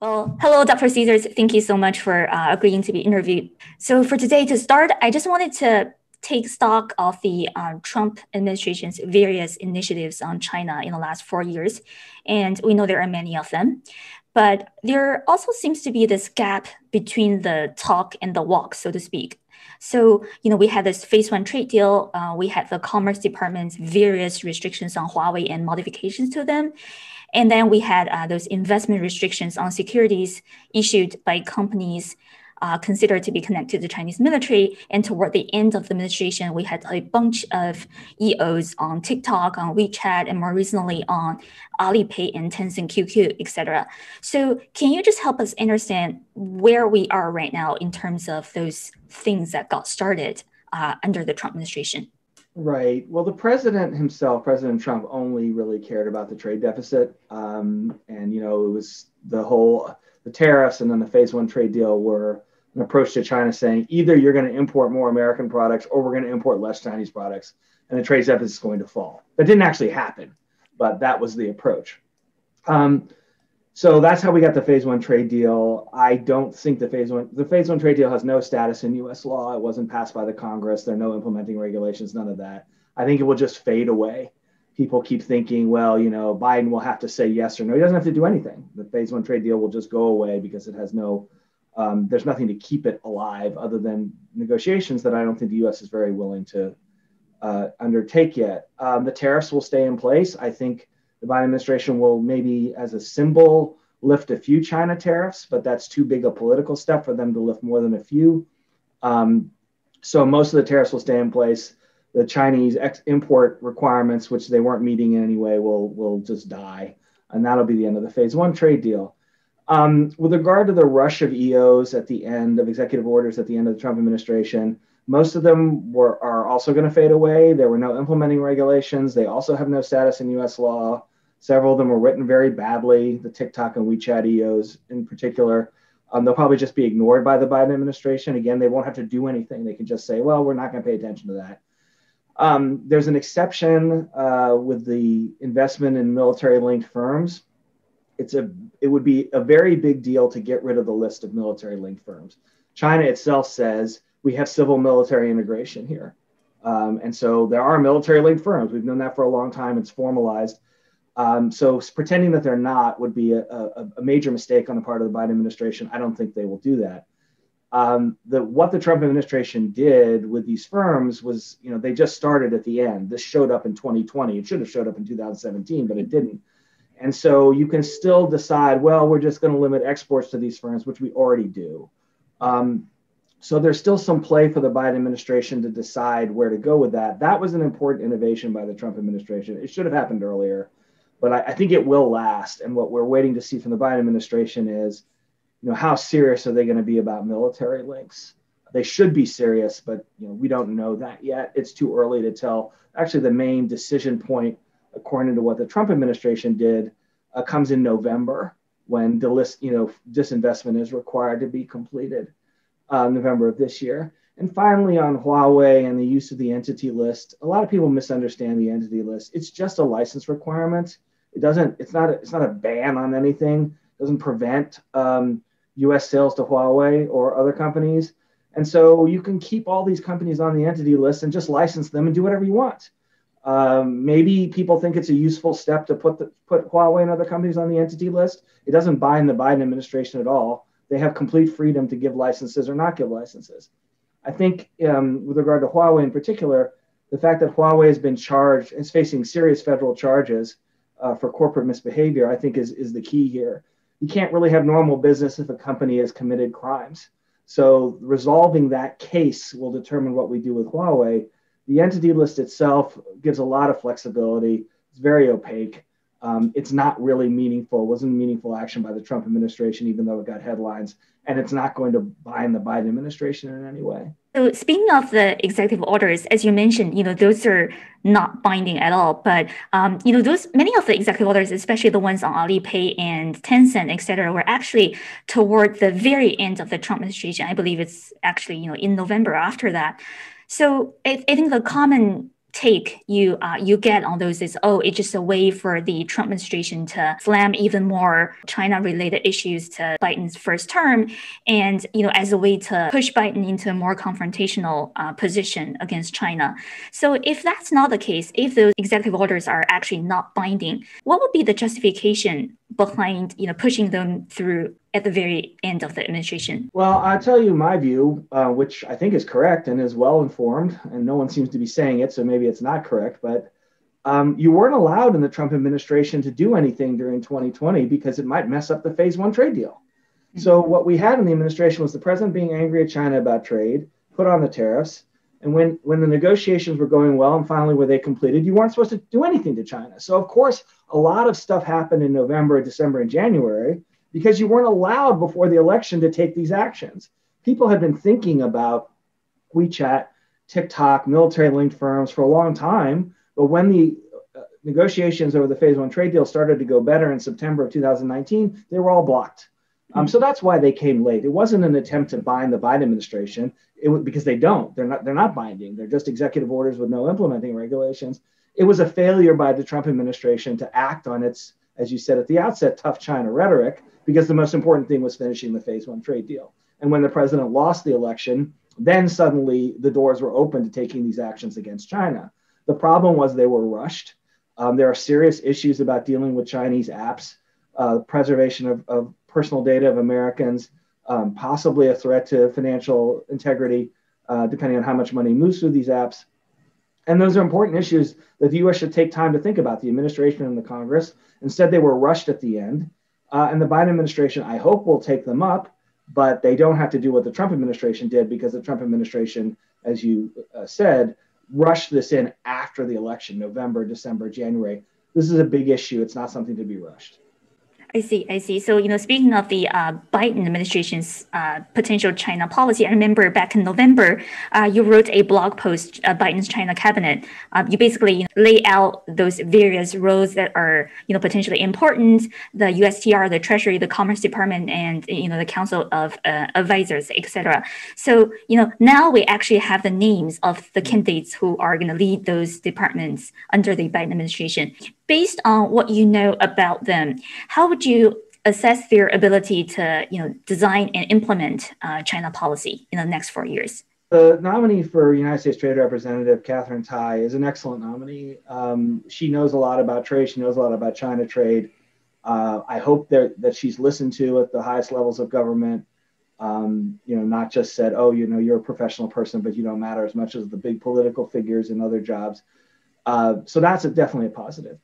Well, hello, Dr. Caesars. Thank you so much for agreeing to be interviewed. So for today, to start, I just wanted to take stock of the Trump administration's various initiatives on China in the last 4 years. And we know there are many of them. But there also seems to be this gap between the talk and the walk, so to speak. So, we had this phase one trade deal. We had the Commerce Department's various restrictions on Huawei and modifications to them. And then we had those investment restrictions on securities issued by companies considered to be connected to the Chinese military. And toward the end of the administration, we had a bunch of EOs on TikTok, on WeChat, and more recently on Alipay and Tencent QQ, etc. So can you just help us understand where we are right now in terms of those things that got started under the Trump administration? Right. Well, the president himself, President Trump, only really cared about the trade deficit. It was the tariffs and then the phase one trade deal were an approach to China saying either you're going to import more American products or we're going to import less Chinese products and the trade deficit is going to fall. That didn't actually happen, but that was the approach. So that's how we got the phase one trade deal. I don't think the phase one trade deal has no status in US law. It wasn't passed by the Congress. There are no implementing regulations, none of that. I think it will just fade away. People keep thinking, well, Biden will have to say yes or no. He doesn't have to do anything. The phase one trade deal will just go away because it has there's nothing to keep it alive other than negotiations that I don't think the US is very willing to undertake yet. The tariffs will stay in place. I think the Biden administration will maybe, as a symbol, lift a few China tariffs, but that's too big a political step for them to lift more than a few. So most of the tariffs will stay in place. The Chinese import requirements, which they weren't meeting in any way, will just die. And that'll be the end of the phase one trade deal. With regard to the rush of EOs at the end of executive orders at the end of the Trump administration, most of them are also going to fade away. There were no implementing regulations. They also have no status in US law. Several of them were written very badly, the TikTok and WeChat EOs in particular. They'll probably just be ignored by the Biden administration. Again, they won't have to do anything. They can just say, well, we're not going to pay attention to that. There's an exception with the investment in military-linked firms. It would be a very big deal to get rid of the list of military-linked firms. China itself says we have civil military integration here. And so there are military-linked firms. We've known that for a long time. It's formalized. So pretending that they're not would be a major mistake on the part of the Biden administration. I don't think they will do that. What the Trump administration did with these firms was, they just started at the end. This showed up in 2020. It should have showed up in 2017, but it didn't. And so you can still decide, well, we're just going to limit exports to these firms, which we already do. So there's still some play for the Biden administration to decide where to go with that. That was an important innovation by the Trump administration. It should have happened earlier, but I think it will last. And what we're waiting to see from the Biden administration is, how serious are they going to be about military links? They should be serious, but we don't know that yet. It's too early to tell. Actually, the main decision point, according to what the Trump administration did, comes in November when disinvestment is required to be completed. November of this year. And finally, on Huawei and the use of the entity list, a lot of people misunderstand the entity list. It's just a license requirement. It's not a ban on anything. It doesn't prevent US sales to Huawei or other companies. And so you can keep all these companies on the entity list and just license them and do whatever you want. Maybe people think it's a useful step to put Huawei and other companies on the entity list. It doesn't bind the Biden administration at all. They have complete freedom to give licenses or not give licenses. I think with regard to Huawei in particular, the fact that Huawei has been charged, is facing serious federal charges for corporate misbehavior, I think is the key here. You can't really have normal business if a company has committed crimes. So resolving that case will determine what we do with Huawei. The entity list itself gives a lot of flexibility. It's very opaque. It's not really meaningful. It wasn't meaningful action by the Trump administration, even though it got headlines. And it's not going to bind the Biden administration in any way. So speaking of the executive orders, as you mentioned, those are not binding at all. But those many of the executive orders, especially the ones on Alipay and Tencent, et cetera, were actually toward the very end of the Trump administration. I believe it's actually in November after that. So I think the common take you get on those is, oh, it's just a way for the Trump administration to slam even more China-related issues to Biden's first term, and as a way to push Biden into a more confrontational position against China. So if that's not the case, if those executive orders are actually not binding, what would be the justification behind pushing them through at the very end of the administration? Well, I'll tell you my view, which I think is correct and is well informed, and no one seems to be saying it, so maybe it's not correct, but you weren't allowed in the Trump administration to do anything during 2020 because it might mess up the phase one trade deal. Mm-hmm. So what we had in the administration was the president being angry at China about trade, put on the tariffs, and when the negotiations were going well and finally were they completed, you weren't supposed to do anything to China. So of course, a lot of stuff happened in November, December, and January because you weren't allowed before the election to take these actions. People had been thinking about WeChat, TikTok, military-linked firms for a long time, but when the negotiations over the phase one trade deal started to go better in September of 2019, they were all blocked. So that's why they came late. It wasn't an attempt to bind the Biden administration. It was because they don't. They're not binding. They're just executive orders with no implementing regulations. It was a failure by the Trump administration to act on its, as you said at the outset, tough China rhetoric, because the most important thing was finishing the phase one trade deal. And when the president lost the election, then suddenly the doors were open to taking these actions against China. The problem was they were rushed. There are serious issues about dealing with Chinese apps, preservation of personal data of Americans, possibly a threat to financial integrity, depending on how much money moves through these apps. And those are important issues that the U.S. should take time to think about, the administration and the Congress. Instead, they were rushed at the end. And the Biden administration, I hope, will take them up, but they don't have to do what the Trump administration did because the Trump administration, as you said, rushed this in after the election, November, December, January. This is a big issue. It's not something to be rushed. I see. So, speaking of the Biden administration's potential China policy, I remember back in November, you wrote a blog post, Biden's China cabinet. You basically lay out those various roles that are, potentially important, the USTR, the Treasury, the Commerce Department, and, the Council of Advisors, etc. So, now we actually have the names of the candidates who are going to lead those departments under the Biden administration. Based on what you know about them, how would you assess their ability to, design and implement China policy in the next 4 years? The nominee for United States Trade Representative, Katherine Tai, is an excellent nominee. She knows a lot about trade. She knows a lot about China trade. I hope that she's listened to at the highest levels of government. Not just said, oh, you're a professional person, but you don't matter as much as the big political figures in other jobs. So that's definitely a positive.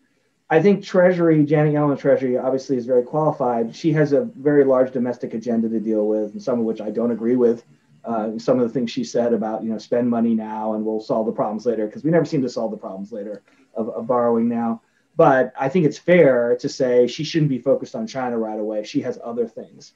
I think Treasury, Janet Yellen, Treasury, obviously is very qualified. She has a very large domestic agenda to deal with, and some of which I don't agree with. Some of the things she said about, spend money now and we'll solve the problems later, because we never seem to solve the problems later of borrowing now. But I think it's fair to say she shouldn't be focused on China right away. She has other things.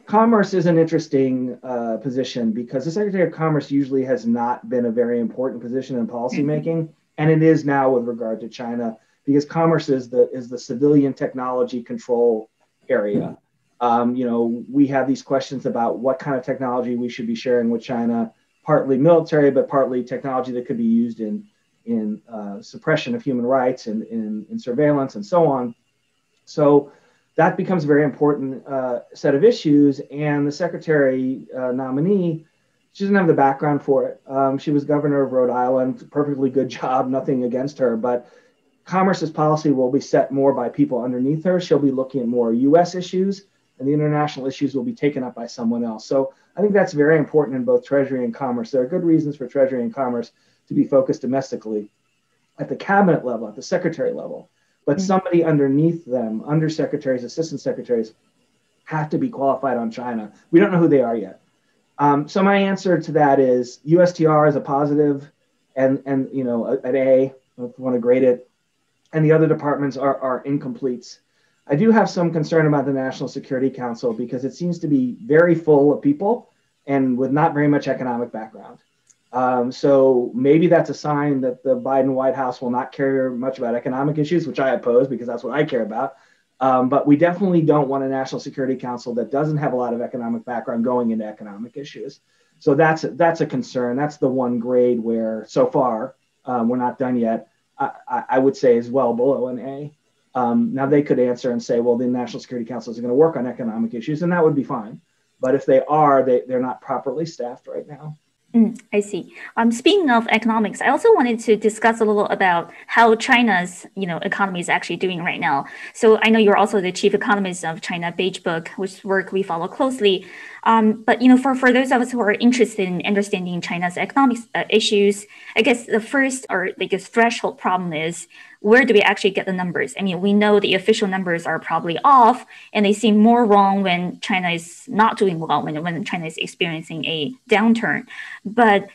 Commerce is an interesting position because the Secretary of Commerce usually has not been a very important position in policymaking. And it is now with regard to China, because commerce is the civilian technology control area. We have these questions about what kind of technology we should be sharing with China, partly military, but partly technology that could be used in suppression of human rights and in surveillance and so on. So that becomes a very important set of issues. And the secretary nominee, she doesn't have the background for it. She was governor of Rhode Island, perfectly good job, nothing against her, but commerce's policy will be set more by people underneath her. She'll be looking at more U.S. issues, and the international issues will be taken up by someone else. So I think that's very important in both Treasury and Commerce. There are good reasons for Treasury and Commerce to be focused domestically at the cabinet level, at the secretary level, but somebody underneath them, undersecretaries, assistant secretaries, have to be qualified on China. We don't know who they are yet. So my answer to that is USTR is a positive and an A, if you want to grade it, and the other departments are incompletes. I do have some concern about the National Security Council because it seems to be very full of people and with not very much economic background. So maybe that's a sign that the Biden White House will not care much about economic issues, which I oppose because that's what I care about. But we definitely don't want a National Security Council that doesn't have a lot of economic background going into economic issues. So that's a concern. That's the one grade where so far we're not done yet, I would say is well below an A. Now they could answer and say, well, the National Security Council is going to work on economic issues, and that would be fine. But if they are, they're not properly staffed right now. I see. Speaking of economics, I also wanted to discuss a little about how China's, economy is actually doing right now. So I know you're also the chief economist of China Beige Book, which work we follow closely. But for those of us who are interested in understanding China's economics issues, I guess the first or biggest threshold problem is, where do we actually get the numbers? I mean, we know the official numbers are probably off, and they seem more wrong when China is not doing well, when China is experiencing a downturn. But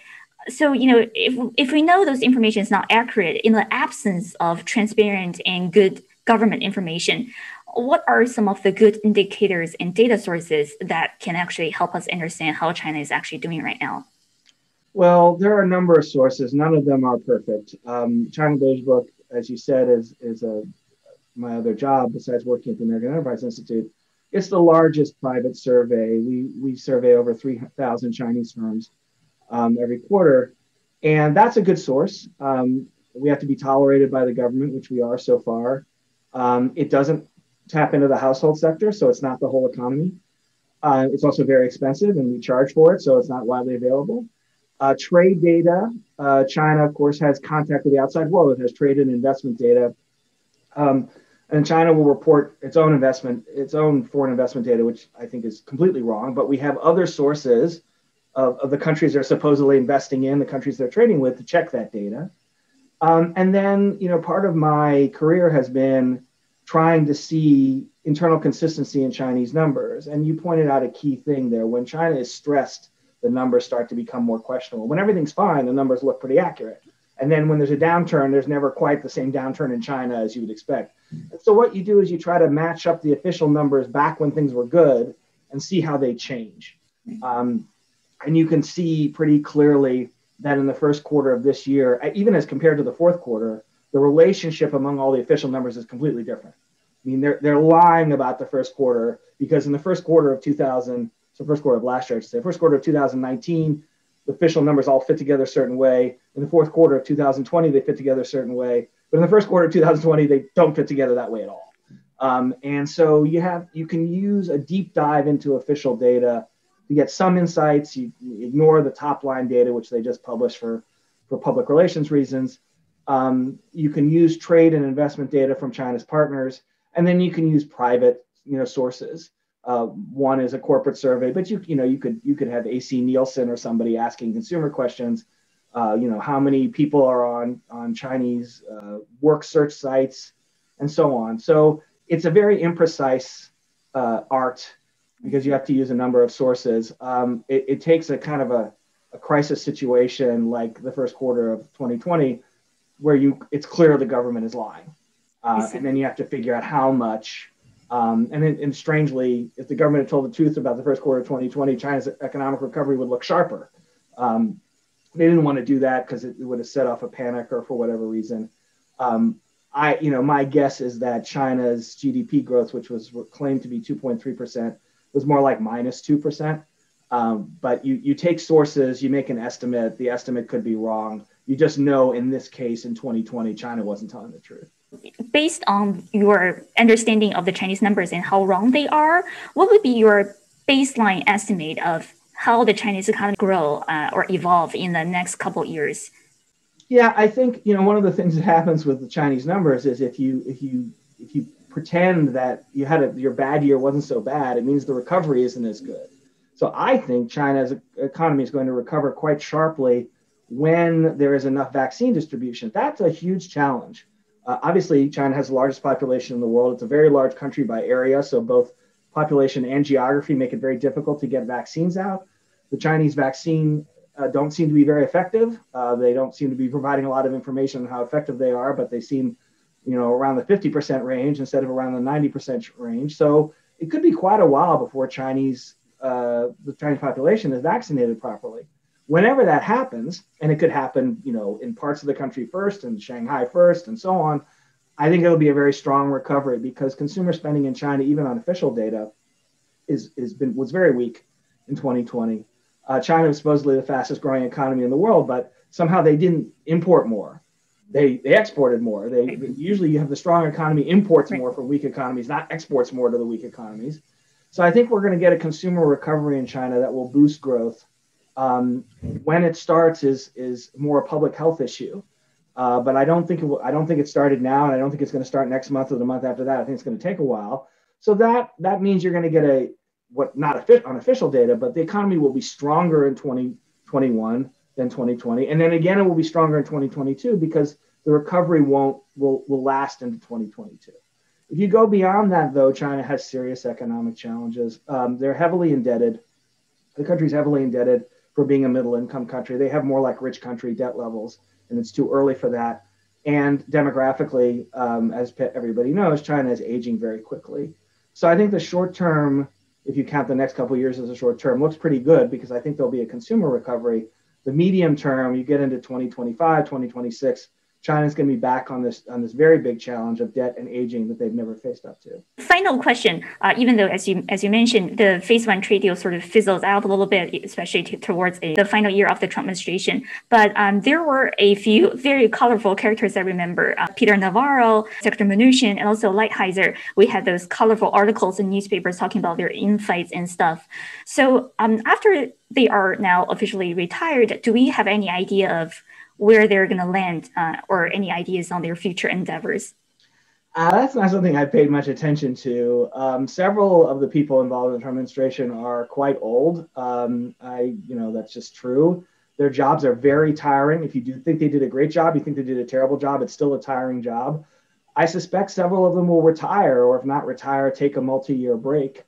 so, if we know those information is not accurate in the absence of transparent and good government information, what are some of the good indicators and data sources that can actually help us understand how China is actually doing right now? Well, there are a number of sources. None of them are perfect. China Beige Book, as you said, is my other job besides working at the American Enterprise Institute. It's the largest private survey. We survey over 3,000 Chinese firms every quarter, and that's a good source. We have to be tolerated by the government, which we are so far. It doesn't tap into the household sector, so it's not the whole economy. It's also very expensive, and we charge for it, so it's not widely available. Trade data, China, of course, has contact with the outside world. It has trade and investment data. And China will report its own foreign investment data, which I think is completely wrong. But we have other sources of the countries they're supposedly investing in, the countries they're trading with, to check that data. And then, part of my career has been trying to see internal consistency in Chinese numbers. And you pointed out a key thing there. When China is stressed, the numbers start to become more questionable. When everything's fine, the numbers look pretty accurate. And then when there's a downturn, there's never quite the same downturn in China as you would expect. And so what you do is you try to match up the official numbers back when things were good and see how they change. And you can see pretty clearly that in the first quarter of this year, even as compared to the fourth quarter, the relationship among all the official numbers is completely different. I mean, they're lying about the first quarter, because in the first quarter of first quarter of last year, I should say, first quarter of 2019, the official numbers all fit together a certain way. In the fourth quarter of 2020, they fit together a certain way. But in the first quarter of 2020, they don't fit together that way at all. And so you can use a deep dive into official data to get some insights. You ignore the top line data, which they just publish for public relations reasons. You can use trade and investment data from China's partners, and then you can use private sources. One is a corporate survey, but you could have AC Nielsen or somebody asking consumer questions. How many people are on Chinese work search sites, and so on. So it's a very imprecise art, because you have to use a number of sources. It takes a kind of a crisis situation like the first quarter of 2020, where it's clear the government is lying, and then you have to figure out how much. And strangely, if the government had told the truth about the first quarter of 2020, China's economic recovery would look sharper. They didn't want to do that because it would have set off a panic, or for whatever reason. My guess is that China's GDP growth, which was claimed to be 2.3%, was more like minus 2%. But you take sources, you make an estimate. The estimate could be wrong. You just know in this case, in 2020, China wasn't telling the truth. Based on your understanding of the Chinese numbers and how wrong they are, what would be your baseline estimate of how the Chinese economy grow or evolve in the next couple of years? Yeah, I think one of the things that happens with the Chinese numbers is if you pretend that your bad year wasn't so bad, it means the recovery isn't as good. So I think China's economy is going to recover quite sharply when there is enough vaccine distribution. That's a huge challenge. Obviously, China has the largest population in the world. It's a very large country by area, so both population and geography make it very difficult to get vaccines out. The Chinese vaccine don't seem to be very effective. They don't seem to be providing a lot of information on how effective they are, but they seem, around the 50% range instead of around the 90% range. So it could be quite a while before the Chinese population is vaccinated properly. Whenever that happens, and it could happen, in parts of the country first, and Shanghai first, and so on, I think it'll be a very strong recovery, because consumer spending in China, even on official data, was very weak in 2020. China was supposedly the fastest growing economy in the world, but somehow they didn't import more. They exported more. Usually you have the strong economy imports more from weak economies, not exports more to the weak economies. So I think we're going to get a consumer recovery in China that will boost growth. When it starts is more a public health issue. But I don't think it started now, and I don't think it's going to start next month or the month after that. I think it's going to take a while. So that means you're going to get not unofficial data, but the economy will be stronger in 2021 than 2020, and then again it will be stronger in 2022 because the recovery will last into 2022. If you go beyond that, though, China has serious economic challenges. They're heavily indebted. The country's heavily indebted for being a middle-income country. They have more like rich country debt levels, and it's too early for that. And demographically, as everybody knows, China is aging very quickly. So I think the short term, if you count the next couple of years as a short term, looks pretty good because I think there'll be a consumer recovery. The medium term, you get into 2025, 2026, China's going to be back on this very big challenge of debt and aging that they've never faced up to. Final question. Even though, as you mentioned, the phase one trade deal sort of fizzles out a little bit, especially towards the final year of the Trump administration. But there were a few very colorful characters I remember. Peter Navarro, Secretary Mnuchin, and also Lighthizer. We had those colorful articles in newspapers talking about their infights and stuff. So after they are now officially retired, do we have any idea of where they're going to land or any ideas on their future endeavors? That's not something I paid much attention to. Several of the people involved in the Trump administration are quite old. That's just true. Their jobs are very tiring. If you do think they did a great job, you think they did a terrible job, it's still a tiring job. I suspect several of them will retire, or if not retire, take a multi-year break.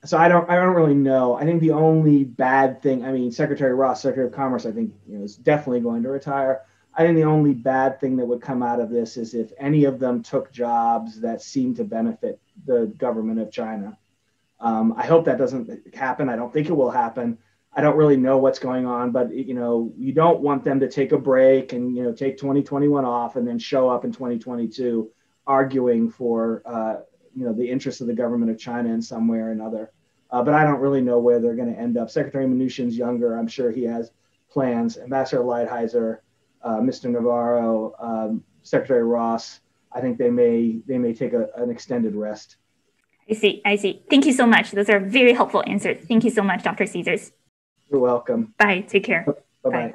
So I don't really know. I think the only bad thing, Secretary Ross, Secretary of Commerce, I think is definitely going to retire. I think the only bad thing that would come out of this is if any of them took jobs that seem to benefit the government of China. I hope that doesn't happen. I don't think it will happen. I don't really know what's going on, but you don't want them to take a break and take 2021 off and then show up in 2022 arguing for the interests of the government of China in some way or another. But I don't really know where they're going to end up. Secretary Mnuchin's younger. I'm sure he has plans. Ambassador Lighthizer, Mr. Navarro, Secretary Ross, I think they may take an extended rest. I see. Thank you so much. Those are very helpful answers. Thank you so much, Dr. Caesars. You're welcome. Bye. Take care. Bye-bye. Bye.